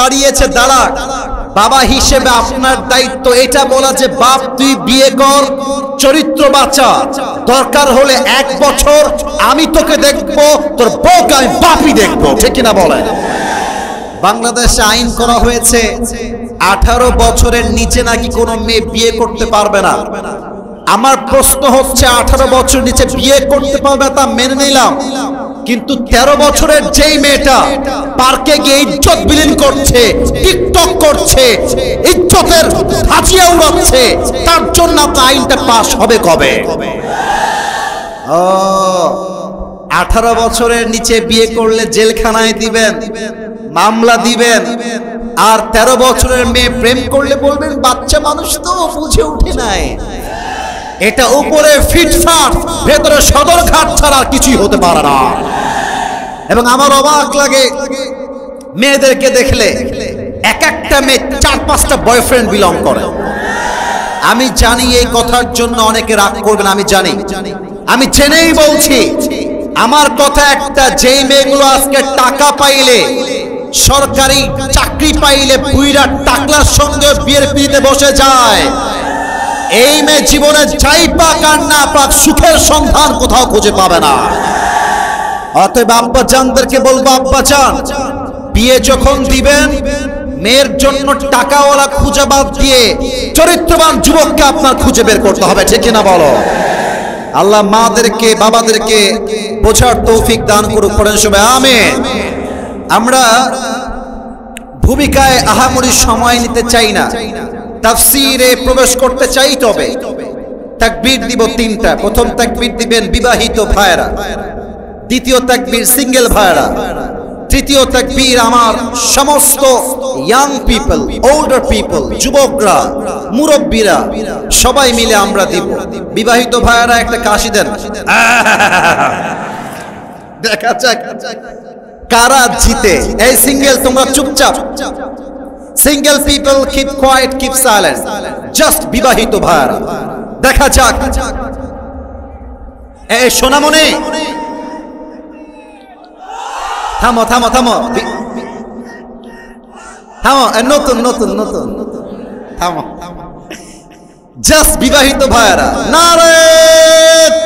তাড়িয়েছে দাঁড়া, বাবা হিসেবে আপনার দায়িত্ব এটা বলা যে বাপ তুই বিয়ে কর, চরিত্র বাঁচা, দরকার হলে 1 বছর আমি তোকে দেখবো, তোর বউকে আমি বাপই দেখবো, ঠিক কিনা বলেন? বাংলাদেশে আইন করা হয়েছে 18 বছরের নিচে নাকি কোনো মেয়ে বিয়ে করতে পারবে না। আমার প্রশ্ন হচ্ছে 18 বছর নিচে বিয়ে করতে পারবে তা মেনে নিলাম, কিন্তু 13 বছরের যেই মেয়েটা পার্কে গিয়ে ইজ্জত বিলীন করছে, টিকটক করছে, ইজ্জতের হাঁচিয়ে উড়াচ্ছে, তার জন্য আপনার আইনটা পাস হবে কবে? 18 বছরের নিচে বিয়ে করলে জেলখানায় দিবেন, মামলা দিবেন, আর 13 বছরের মেয়ে প্রেম করলে বলবেন বাচ্চা মানুষ তো বুঝে উঠে নাই। এটা উপরে ফিটফাট, ভেতরে সদরঘাট ছাড়া কিছুই হতে পারে না। এবং আমার অবাক লাগে মেয়েদেরকে দেখলে, এক একটা মেয়ে 4-5টা বয়ফ্রেন্ড বিলং করে। আমি জানি এই কথার জন্য অনেকে রাগ করবেন, আমি জানি, আমি জেনেই বলছি। আমার কথা একটা, যেই মেয়েগুলো আজকে টাকা পাইলে, সরকারি চাকরি পাইলে বুইরা টাকলার সঙ্গে বিয়ের পিড়িতে বসে যায়, এই মেয়ে জীবনে যাই পাক আর না পাক সুখের সন্ধান কোথাও খুঁজে পাবে না। অতএব আব্বাজানদেরকে বলবো, আব্বাজান বিয়ে যখন দিবেন, মেয়ের জন্য টাকাওয়ালা খুঁজে বাদ দিয়ে চরিত্রবান যুবককে আপনার খুঁজে বের করতে হবে, ঠিক কিনা বলো? আল্লাহ মাদেরকে বাবাদেরকে বোঝার তৌফিক দান করুক, পড়েন সবাই আমিন। আমরা ভূমিকায় আহামরি সময় নিতে চাই না, তাফসীরে প্রবেশ করতে চাই। তবে তাকবীর দিব 3টা। প্রথম তাকবীর দিবেন বিবাহিত ভাইরা, দ্বিতীয় তাকবীর সিঙ্গেল ভাইরা, তৃতীয় তাকবীর আমার সমস্ত ইয়াং পিপল, ওল্ডার পিপল, যুবকরা, মুরব্বীরা সবাই মিলে আমরা দিব। বিবাহিত ভাইরা একটা কাশি দেন, দেখা যাক কারা জিতে। এই সিঙ্গেল তোমরা চুপচাপ, single people keep quiet, keep silent, just বিবাহিত ভাইরা, দেখা যাক। এই সোনামণি থামো থামো থামো থামো, নতুন নতুন নতুন থামো, জাস্ট বিবাহিত ভাইরা, নারে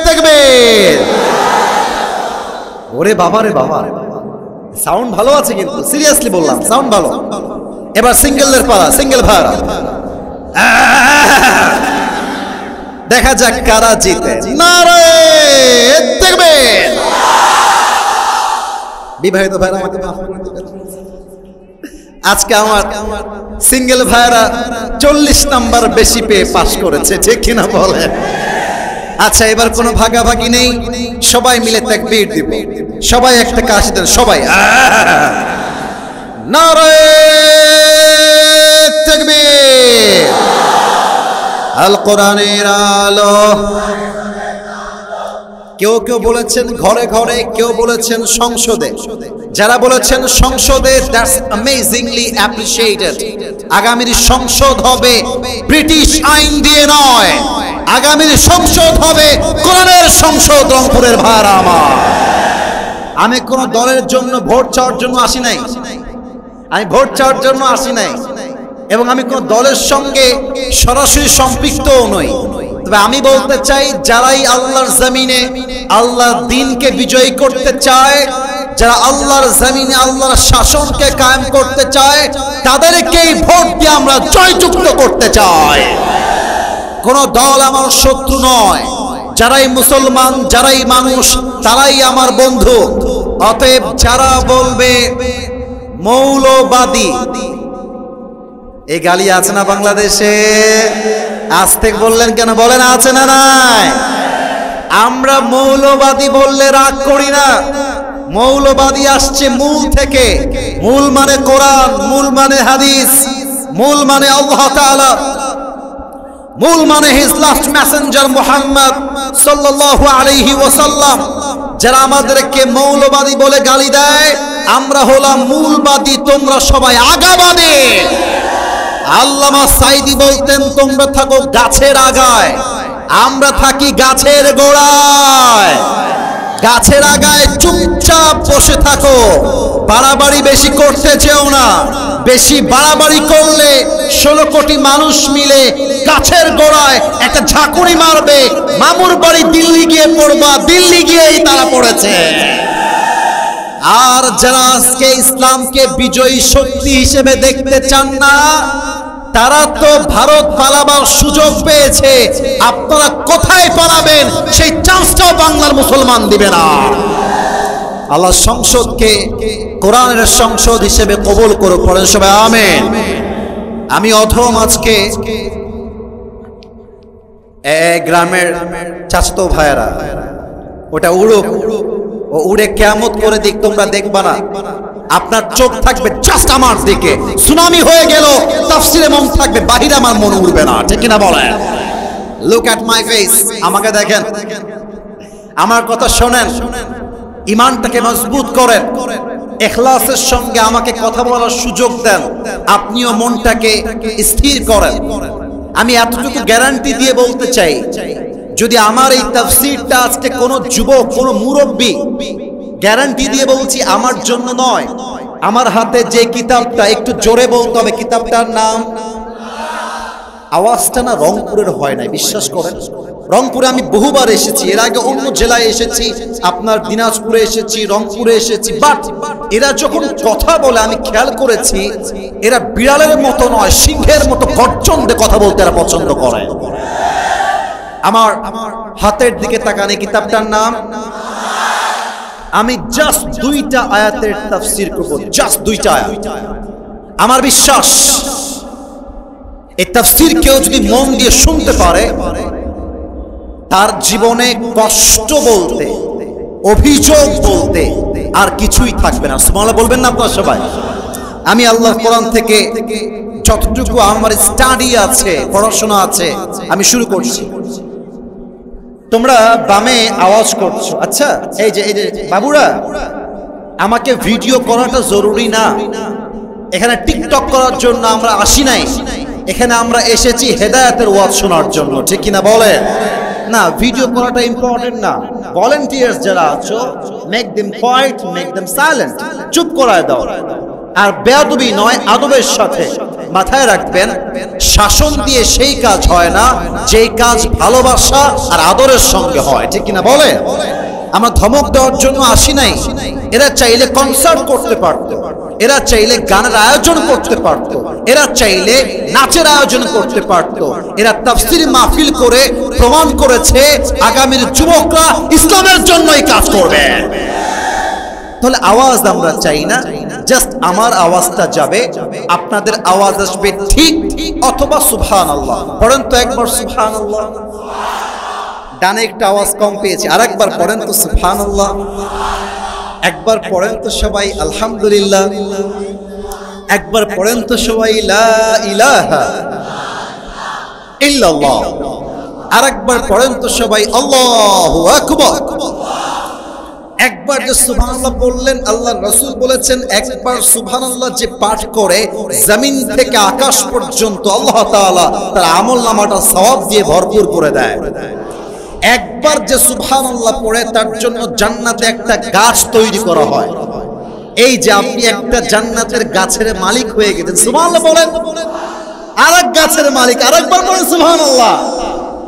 তাকবীর। ওরে বাবা রে বাবা, সাউন্ড ভালো আছে কিন্তু, সিরিয়াসলি বললাম সাউন্ড ভালো। এবার সিঙ্গেলদের পালা, সিঙ্গেল ভাইরা, দেখা যাক কারা জিতে, নারে তাকবীর। বিবাহিত ভাইরা আমাকে মাফ করে দিবেন, আজকে আমার সিঙ্গেল ভাইরা 40 নাম্বার বেশি পেয়ে পাস করেছে, ঠিক কিনা বলেন? আচ্ছা, এবার কোনো ভাগাভাগি নেই, সবাই মিলে তাকবীর দিব। সবাই একটা কাশি দেন, সবাই নারে তাকবীর। আল কোরআনের আলো। কেউ কেউ বলেছেন ঘরে ঘরে, কেউ বলেছেন সংসদে। যারা বলেছেন সংসদে, দ্যাটস অ্যামেজিংলি অ্যাপ্রিশিয়েটেড। আগামীর সংসদ হবে ব্রিটিশ আইন দিয়ে নয়, আগামীর সংসদ হবে কোরআনের সংসদ। রংপুরের ভাইরা আমার, আমি কোন দলের জন্য ভোট চাওয়ার জন্য আসি নাই, আমি ভোট চাওয়ার জন্য আসি নাই, এবং আমি কোন দলের সঙ্গে সরাসরি সম্পৃক্তও নই। তবে আমি বলতে চাই, যারাই আল্লাহর জমিনে আল্লাহর দ্বীনকে বিজয়ী করতে চায়, যারা আল্লাহর জমিনে আল্লাহর শাসনকে কায়েম করতে চায়, তাদেরকেই ভোট দিয়ে আমরা জয়যুক্ত করতে চাই। কোন দল আমার শত্রু নয়, যারাই মুসলমান, যারাই মানুষ, তারাই আমার বন্ধু। অতএব যারা বলবে মৌলবাদী, এই গালি আছে না বাংলাদেশে? আজ থেকে বললেন কেন? বলেন আছে না নাই? আমরা মৌলবাদী বললে রাগ করি না। মৌলবাদী আসছে মূল থেকে। মূল মানে কোরআন, মূল মানে হাদিস, মূল মানে আল্লাহ তাআলা, মূল মানে হিজ লাস্ট মেসেঞ্জার মুহাম্মদ সাল্লাল্লাহু আলাইহি ওয়াসাল্লাম। যারা আমাদেরকে মৌলবাদী বলে গালি দেয়, আমরা হলাম মূলবাদী, তোমরা সবাই আগাবাদী। আল্লামা সাইদি বলতেন, তোমরা থাকো গাছের আগায়, আমরা থাকি গাছের গোড়ায়। গাছের আগায় চুপচাপ বসে থাকো, বাড়াবাড়ি বেশি করতে চেও না। বেশি বাড়াবাড়ি করলে 16 কোটি মানুষ মিলে গাছের গোড়ায় একটা ঝাঁকুনি মারবে, মামুর বাড়ি দিল্লি গিয়ে পড়বা, দিল্লি গিয়েই তারা পড়েছে। আর যারা আজকে ইসলামকে বিজয়ী শক্তি হিসেবে দেখতে চান না, তারা তো ভারত পালাবার সুযোগ পেয়েছে। আপনারা কোথায় পালাবেন সেই চান্সটাও বাংলার মুসলমান দিবে না। আল্লাহ সংসদকে কোরআনের সংসদ হিসেবে কবুল করুক, পড়েন সবাই আমিন। আমি অধম আজকে গ্রামের চাচাতো ভাইয়েরা ওটা উড়ুক, ও উড়ে কিয়ামত করে দিক, তোমরা দেখবা না। আপনার চোখ থাকবে জাস্ট আমার দিকে, সুনামি হয়ে গেল তাফসিরে মন থাকবে, বাহিরে আমার মন উড়বে না, ঠিক কিনা বলেন? লুক অ্যাট মাই ফেস, আমাকে দেখেন, আমার কথা শোনেন, ঈমানটাকে মজবুত করেন, ইখলাসের সঙ্গে আমাকে কথা বলার সুযোগ দেন, আপনিও মনটাকে স্থির করেন। আমি এতটুকু গ্যারান্টি দিয়ে বলতে চাই, যদি আমার এই তাফসীরটা আজকে কোনো যুবক, কোনো মুরব্বী, গ্যারান্টি দিয়ে বলছি আমার জন্য নয়, আমার হাতে যে কিতাবটা, একটু জোরে বলতে হবে কিতাবটার নাম, আওয়াজটা না রংপুরের হয় না, বিশ্বাস করেন। রংপুরে আমি বহুবার এসেছি, এর আগে অন্য জেলায় এসেছি, আপনার দিনাজপুরে এসেছি, রংপুরে এসেছি, বাট এরা যখন কথা বলে আমি খেয়াল করেছি এরা বিড়ালের মতো নয়, সিংহের মতো গর্জন দিয়ে কথা বলতে এরা পছন্দ করে। আমার হাতের দিকে তাকান, এই কিতাবটার নাম, আমি জাস্ট 2টা আয়াতের তাফসীর করব, জাস্ট 2টা আয়াত। আমার বিশ্বাস এই তাফসীর কেউ যদি মন দিয়ে শুনতে পারে, তার জীবনে কষ্ট বলতে, অভিযোগ বলতে আর কিছুই থাকবে না। সুবহানাল্লাহ বলবেন না আপনারা সবাই? আমি আল্লাহর কোরআন থেকে যতটুকু আমার স্টাডি আছে, পড়াশোনা আছে, আমি শুরু করছি। তোমরা বামে আওয়াজ করছো, আচ্ছা এই যে বাবুরা, আমাকে ভিডিও করাটা জরুরি না, এখানে টিকটক করার জন্য আমরা আসি নাই, এখানে আমরা এসেছি হেদায়েতের ওয়াজ শোনার জন্য, ঠিক কিনা বলেন? না, ভিডিও করাটা ইম্পর্টেন্ট না। ভলান্টিয়ার্স যারা আছো, make them quiet, make them silent, চুপ করায় দাও। আর বেয়াদবি নয়, আদবের সাথে। মাথায় রাখবেন, শাসন দিয়ে সেই কাজ হয় না যেই কাজ ভালোবাসা আর আদরের সঙ্গে হয়, ঠিক কিনা বলে? আমরা ধমক দেওয়ার জন্য আসি নাই। এরা চাইলে কনসার্ট করতে পারতো, এরা চাইলে গানের আয়োজন করতে পারতো, এরা চাইলে নাচের আয়োজন করতে পারতো। এরা তাফসীর মাহফিল করে প্রমাণ করেছে আগামীর যুবকরা ইসলামের জন্যই কাজ করবে। তাহলে আওয়াজ আমরা চাই না, জাস্ট আমার আওয়াজটা যাবে, আপনাদের আওয়াজ আসবে ঠিক অথবা সুবহানাল্লাহ। পড়েন তো একবার সুবহানাল্লাহ। ডানে একটা আওয়াজ কম পেয়েছি, আরেকবার পড়েন তো সুবহানাল্লাহ। একবার পড়েন তো সবাই আলহামদুলিল্লাহ। একবার পড়েন তো সবাই লা ইলাহা ইল্লাল্লাহ। আরেকবার পড়েন তো সবাই আল্লাহু আকবার। একবার যে সুবহানাল্লাহ বললেন, আল্লাহর রাসূল বলেছেন একবার সুবহানাল্লাহ যে পাঠ করে জমিন থেকে আকাশ পর্যন্ত আল্লাহ তাআলা তার আমলনামাটা সওয়াব দিয়ে ভরপুর করে দেয়। একবার যে সুবহানাল্লাহ পড়ে তার জন্য জান্নাতে একটা গাছ তৈরি করা হয়। এই যে আপনি একটা জান্নাতের গাছের মালিক হয়ে গেছেন, সুবহানাল্লাহ বলেন। আরেক গাছের মালিক, আরেকবার বলেন সুবহানাল্লাহ।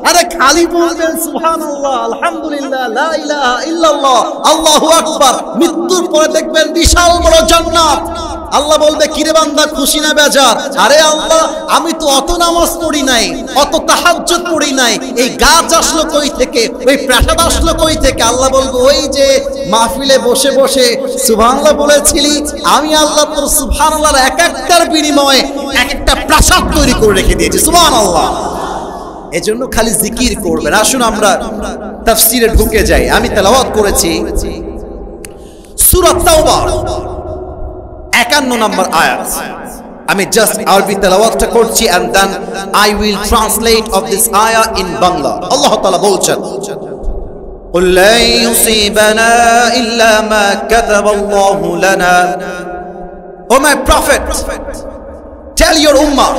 আরে খালি বলবেন সুবহানাল্লাহ, আলহামদুলিল্লাহ, লা ইলাহা ইল্লাল্লাহ, আল্লাহু আকবার। মৃত্যুর পরে দেখবেন বিশাল বড় জান্নাত। আল্লাহ বলবে, কিরে বান্দা খুশি না বেজার? আরে আল্লাহ, আমি তো অত নামাজ পড়ি নাই, অত তাহাজ্জুদ পড়ি নাই, এই গাছ আসলো কই থেকে, ওই প্রাসাদ আসলো কই থেকে? আল্লাহ বলবে, ওই যে মাহফিলে বসে বসে সুবহানাল্লাহ বলেছিলি, আমি আল্লাহ তোর সুবহানাল্লাহর এক একটার বিনিময়ে এক একটা প্রাসাদ তৈরি করে রেখে দিয়েছি। সুবহানাল্লাহ। এজন্য খালি জিকির করবেন। আসুন আমরা তাফসীরে ঢুকে যাই। আমি তেলাওয়াত করেছি সূরা তাওবা 51 নম্বর আয়াত। আমি জাস্ট আরবি তেলাওয়াতটা করছি and then I will translate of this ayah in Bangla. আল্লাহ তাআলা বলছেন, قُل لَّن يُصِيبَنَا إِلَّا مَا كَتَبَ اللَّهُ لَنَا. O my prophet, tell your ummah,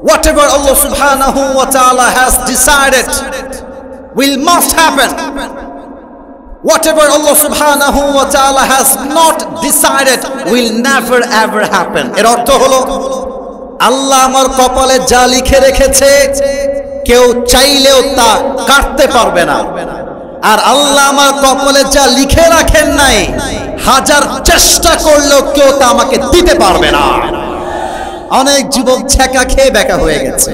whatever Allah subhanahu wa ta'ala has decided will must happen. Whatever Allah subhanahu wa ta'ala has not decided will never ever happen. এর অর্থ হলো আল্লাহ আমার কপালে যা লিখে রেখেছে কেউ চাইলেও তা কাটতে পারবে না, আর আল্লাহ আমার কপালে যা লিখে রাখেন নাই হাজার চেষ্টা করলেও কেউ তা আমাকে দিতে পারবে না। অনেক যুবক ছ্যাঁকা খেয়ে বেকা হয়ে গেছে।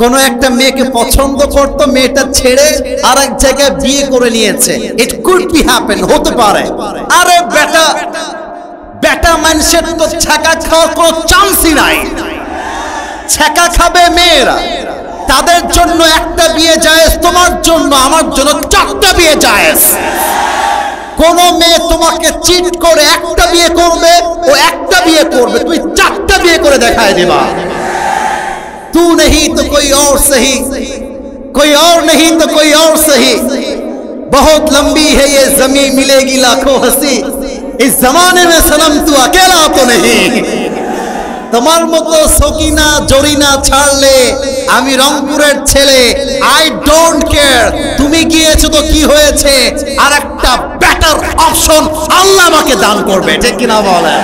কোন একটা মেয়েকে পছন্দ করতো, মেয়েটা ছেড়ে আরেক জায়গায় বিয়ে করে নিয়েছে। ইট কুড বি হ্যাপেন, হতে পারে। আরে বেটা বেটা মানুষের তো ছ্যাঁকা খাওয়ার কোনো চান্সই নাই। ছ্যাঁকা খাবে মেয়েরা, তাদের জন্য একটা বিয়ে জায়েজ, তোমার জন্য আমার জন্য চারটা বিয়ে জায়েজ। কোন মেয়ে তোমাকে চিট করে একটা বিয়ে করবে, ও একটা বিয়ে করবে, তুমি চারটা বিয়ে করে দেখায় দিবা। तू नहीं तो कोई और सही, कोई और नहीं तो कोई और सही, बहुत लंबी है ये जमीन मिलेगी लाखों हंसी, इस जमाने में सनम तू अकेला तो नहीं। তোমার মতো সকিনা জরিনা ছাড়লে আমি রংপুরের ছেলে, আই ডোন্ট কেয়ার। তুমি গিয়েছো তো কি হয়েছে, আর একটা বেটার অপশন আল্লাহ আমাকে দান করবে, ঠিক কিনা বলেন?